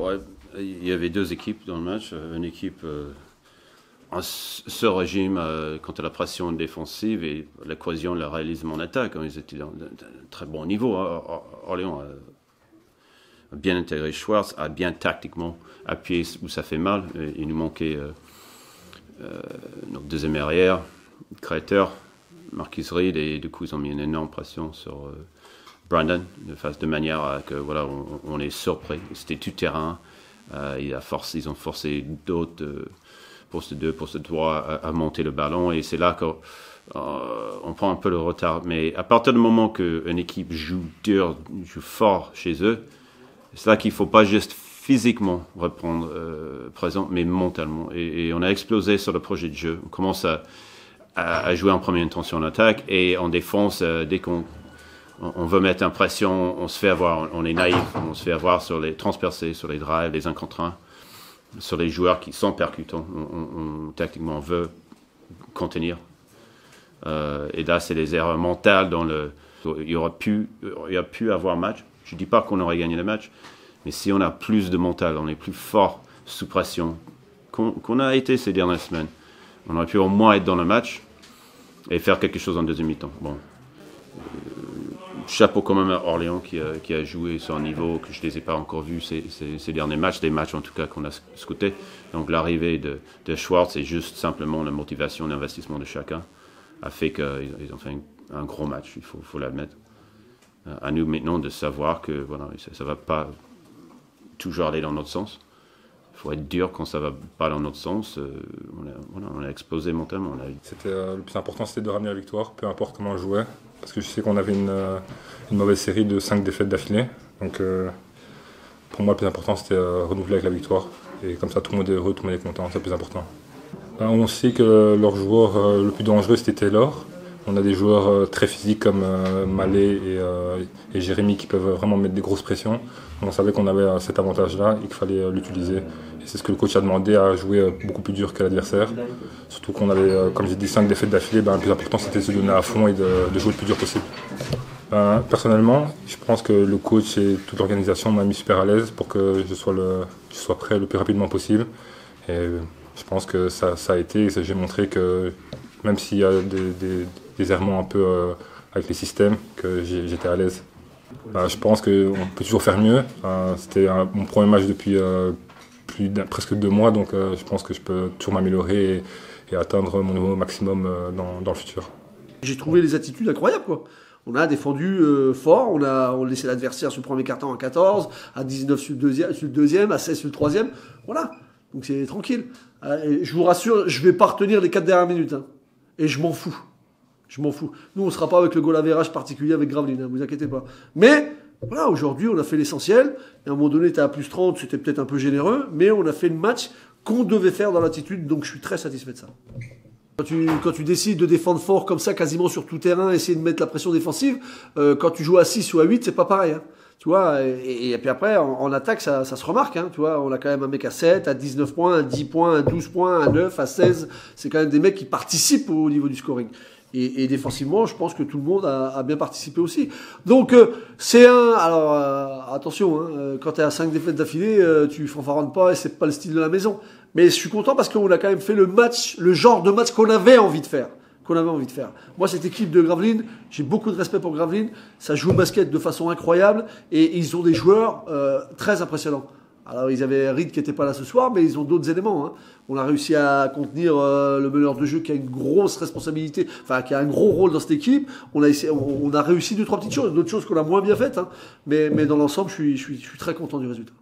Ouais, il y avait deux équipes dans le match. Une équipe ce régime quant à la pression défensive et la cohésion, le réalisme en attaque. Ils étaient dans un très bon niveau. Orléans a bien intégré Schwartz, a bien tactiquement appuyé où ça fait mal. Il nous manquait notre deuxième arrière, créateur, Marcus Reed, et du coup ils ont mis une énorme pression sur Brandon de manière à que voilà, on est surpris. C'était tout terrain. Ils ont forcé d'autres poste 2, poste 3 à monter le ballon, et c'est là qu'on prend un peu le retard. Mais à partir du moment qu'une équipe joue dur, joue fort chez eux, c'est là qu'il ne faut pas juste physiquement reprendre présent, mais mentalement. Et on a explosé sur le projet de jeu. On commence à jouer en première intention en attaque, et en défense, dès qu'on veut mettre en pression, on se fait avoir, on est naïf, on se fait avoir sur les transpercés, sur les drives, les 1 contre 1. Sur les joueurs qui sont percutants, tactiquement, on veut contenir. Et là, c'est des erreurs mentales il y aurait pu avoir match. Je ne dis pas qu'on aurait gagné le match, mais si on a plus de mental, on est plus fort sous pression qu'on a été ces dernières semaines, on aurait pu au moins être dans le match et faire quelque chose en deuxième mi-temps. Bon. Chapeau quand même à Orléans qui a joué sur un niveau que je ne les ai pas encore vus ces derniers matchs, des matchs en tout cas qu'on a scoutés. Donc l'arrivée de Schwartz et juste simplement la motivation, l'investissement de chacun a fait qu'ils ont fait un gros match, il faut l'admettre. À nous maintenant de savoir que voilà, ça ne va pas toujours aller dans notre sens. Il faut être dur quand ça ne va pas dans notre sens. On a explosé mentalement. Le plus important, c'était de ramener la victoire, peu importe comment on jouait. Parce que je sais qu'on avait une mauvaise série de 5 défaites d'affilée. Donc pour moi, le plus important, c'était renouveler avec la victoire. Et comme ça, tout le monde est heureux, tout le monde est content, c'est le plus important. On sait que leur joueur le plus dangereux, c'était Taylor. On a des joueurs très physiques comme Malé et Jérémy qui peuvent vraiment mettre des grosses pressions. On savait qu'on avait cet avantage-là et qu'il fallait l'utiliser. Et c'est ce que le coach a demandé, à jouer beaucoup plus dur que l'adversaire. Surtout qu'on avait, comme j'ai dit, 5 défaites d'affilée. Le plus important, c'était de se donner à fond et de jouer le plus dur possible. Personnellement, je pense que le coach et toute l'organisation m'ont mis super à l'aise pour que je sois prêt le plus rapidement possible. Et je pense que ça a été, j'ai montré que même s'il y a des errements un peu avec les systèmes, que j'étais à l'aise. Je pense qu'on peut toujours faire mieux. C'était mon premier match depuis presque 2 mois, donc je pense que je peux toujours m'améliorer et atteindre mon niveau maximum dans le futur. J'ai trouvé les attitudes incroyables, quoi. On a défendu fort, on a laissé l'adversaire sur le premier quart-temps à 14, à 19 sur le deuxième, à 16 sur le troisième. Voilà, donc c'est tranquille. Je vous rassure, je ne vais pas retenir les 4 dernières minutes. Hein. Et je m'en fous. Je m'en fous. Nous, on ne sera pas avec le goal average particulier avec Gravelines, ne vous inquiétez pas. Mais, voilà, aujourd'hui, on a fait l'essentiel. Et à un moment donné, tu es à plus 30, c'était peut-être un peu généreux, mais on a fait le match qu'on devait faire dans l'attitude, donc je suis très satisfait de ça. Quand tu décides de défendre fort comme ça, quasiment sur tout terrain, essayer de mettre la pression défensive, quand tu joues à 6 ou à 8, c'est pas pareil. Hein. Tu vois, et puis après, en attaque, ça se remarque. Hein, tu vois, on a quand même un mec à 7, à 19 points, à 10 points, à 12 points, à 9, à 16. C'est quand même des mecs qui participent au niveau du scoring. Et défensivement, je pense que tout le monde a bien participé aussi. Donc, c'est un... Alors, attention, hein, quand tu es à 5 défaites d'affilée, tu fanfaronnes pas et c'est pas le style de la maison. Mais je suis content parce qu'on a quand même fait le genre de match qu'on avait envie de faire. Moi, cette équipe de Gravelines, j'ai beaucoup de respect pour Gravelines. Ça joue au basket de façon incroyable et ils ont des joueurs très impressionnants. Alors, ils avaient Reed qui n'était pas là ce soir, mais ils ont d'autres éléments. Hein. On a réussi à contenir le meneur de jeu qui a une grosse responsabilité, enfin, qui a un gros rôle dans cette équipe. On a réussi 2-3 petites choses, d'autres choses qu'on a moins bien faites. Hein. Mais dans l'ensemble, je suis très content du résultat.